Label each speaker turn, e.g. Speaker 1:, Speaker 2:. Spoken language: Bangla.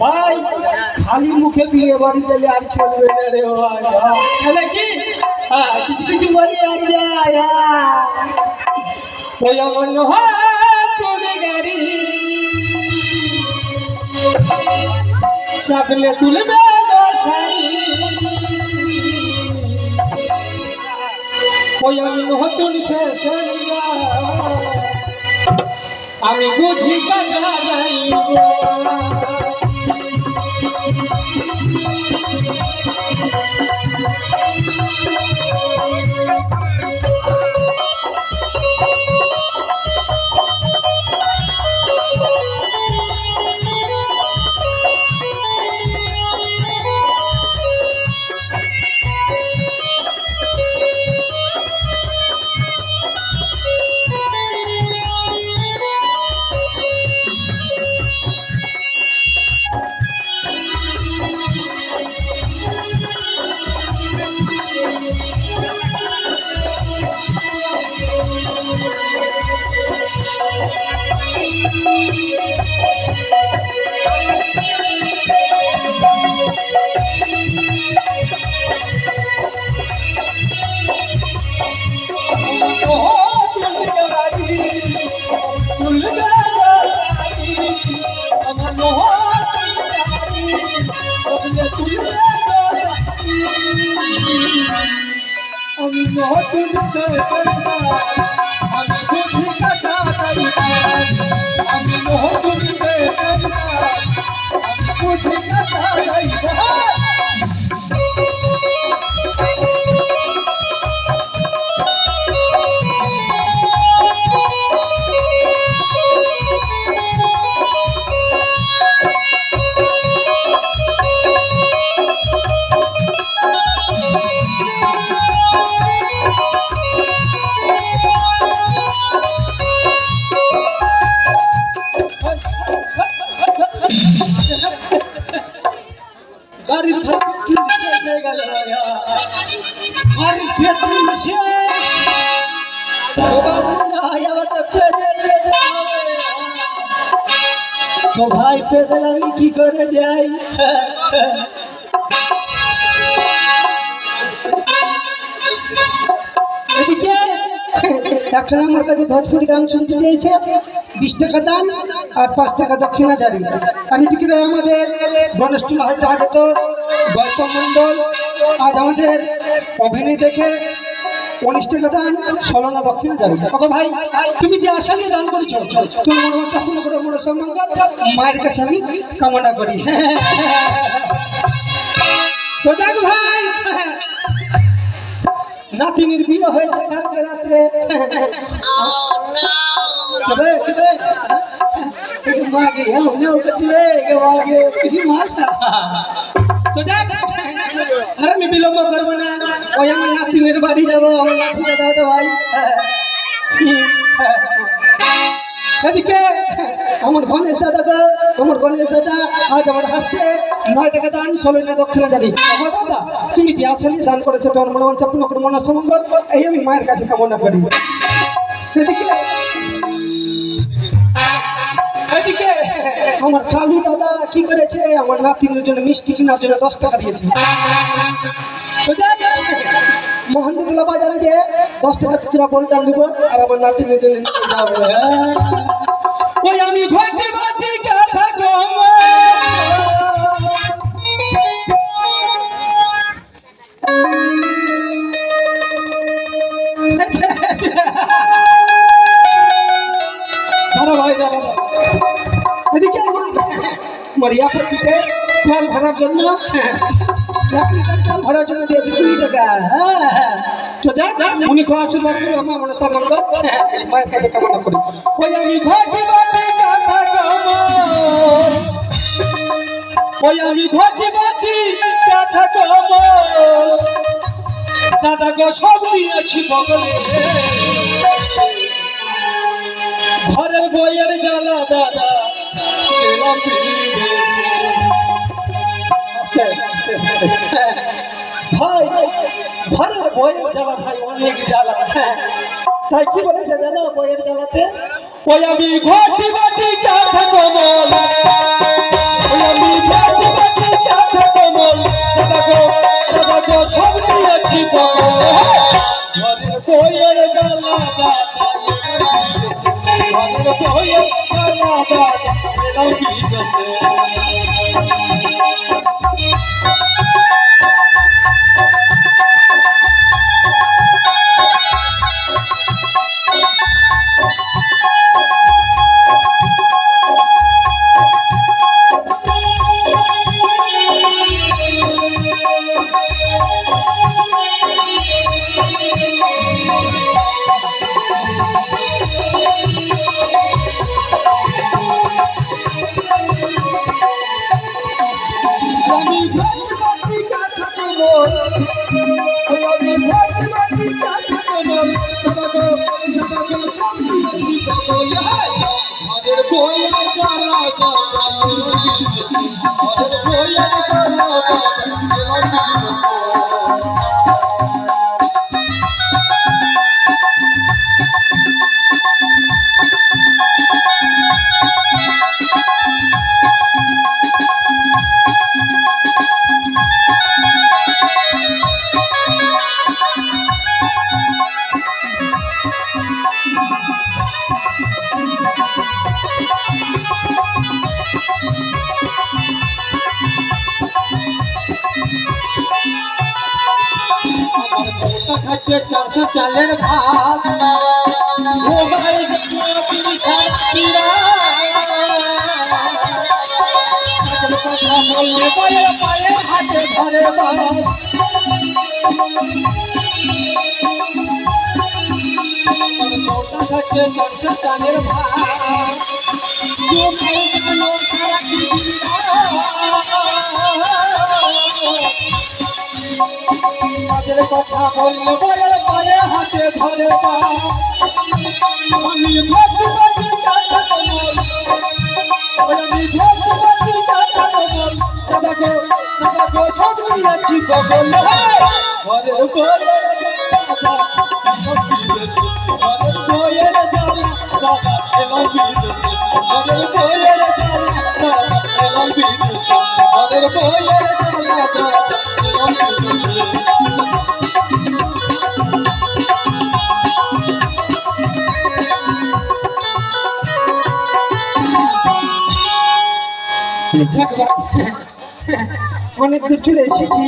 Speaker 1: ভাই খালি মুখে বিয়ে বাড়ি গেলে আর চলবে না রে ভাই। তাহলে কি কিছু কিছু বলি আর যায় ওই আমার তুমি গাড়ি চাপলে তুলবে শাড়ি ওই আমি নতুন ফ্যাশন আমি বুঝি কাজা যাইব আমি নতুন আমি বুঝি কাজা যাইব আমি নতুন আমি বুঝি কাজা যাইব গাড়ির পেট্রোল শেষ হয়ে গেল গাড়ির পেট্রোল শেষ তো ভাই পেদল আমি কি করে যাই এদিকে একটা আমার কাছে ভোজপুরি গান শুনতে চেয়েছে 20 টাকা দান আর 5 টাকা দক্ষিণা জারি আর এদিকে আমাদের গণেশটুলা হয়তো আগত গৌতম মন্ডল আজ আমাদের অভিনয় দেখে 19 টাকা দান 16 না দক্ষিণা জারি ওগো ভাই তুমি যে আশা নিয়ে দান করেছো তুমি মনে হচ্ছে পূর্ণ করে মনে সম্মান মায়ের কাছে আমি কামনা করি তো দেখ ভাই নাতিনির বিয়ে হয়েছে কালকে রাত্রে আমি বিলম্ব করবো না ওই আমার নাতিনের বাড়ি যাবো আমার নাতিটা দাদা ভাই এদিকে আমার গণেশ দাদা আজ আমার হাসতে 9 টাকা দান 16 টাকা দক্ষিণা জানি আমার দাদা তুমি যে আশা নিয়ে দান করেছো তোমার মনে হচ্ছে পূর্ণ করে মনের সমঙ্গল এই আমি মায়ের কাছে কামনা করি এদিকে আমার কালু দাদা কি করেছে আমার নাতিনের জন্য মিষ্টি কেনার জন্য 10 টাকা দিয়েছে মহানদুল্লাহ বাজারে যে 10 টাকা তোরা বলটান নিব আর আমার নাতিনের জন্য নিয়ে যাবো ওই আমি ঘটি ঘটি কথা কম দাঁড়া ভাই দাঁড়া এদিকে আমার ইয়া পড়ছিতে তেল ভরার জন্য তেল ভরার জন্য দিয়েছে 2 টাকা তো যাক উনি কোয়া আশীর্বাদ করে আমার মনে সম্বন্ধ মায়ের কাছে কামনা করি ওই আমি ঘটি ঘটি কথা কম ওই আমি ঘটি ঘটি কথা কম দাদা গো সব নিয়েছি বগলে ঘরের বইয়ের জ্বালা দাদা ভাই ঘরের বইয়ের জ্বালা ভাই অনেক জ্বালা তাই কি বলেছে জানো বইয়ের জ্বালাতে ওই আমি ঘটি ঘটি কথা বল ওই আমি খাচ্ছে চারশো চালের ভাত ও ভাই কথা বললে পায়ে পায়ে হাতে ধরে খাচ্ছে চারশো চালের ভাত তাদের কথা বললে পরে পরে হাতে ধরে আমি ভগবতী কথা বল আমি ভগবতী কথা বল দাদা গো সব নিয়েছি বল ঘরের বলে ঘরের বইয়ের জ্বালা দাদা এলাম বিদেশে ঘরের বইয়ের জ্বালা দাদা এলাম বিদেশে ঘরের বইয়ের জ্বালা দাদা এলাম বিদেশে অনেক দূর চলে এসেছি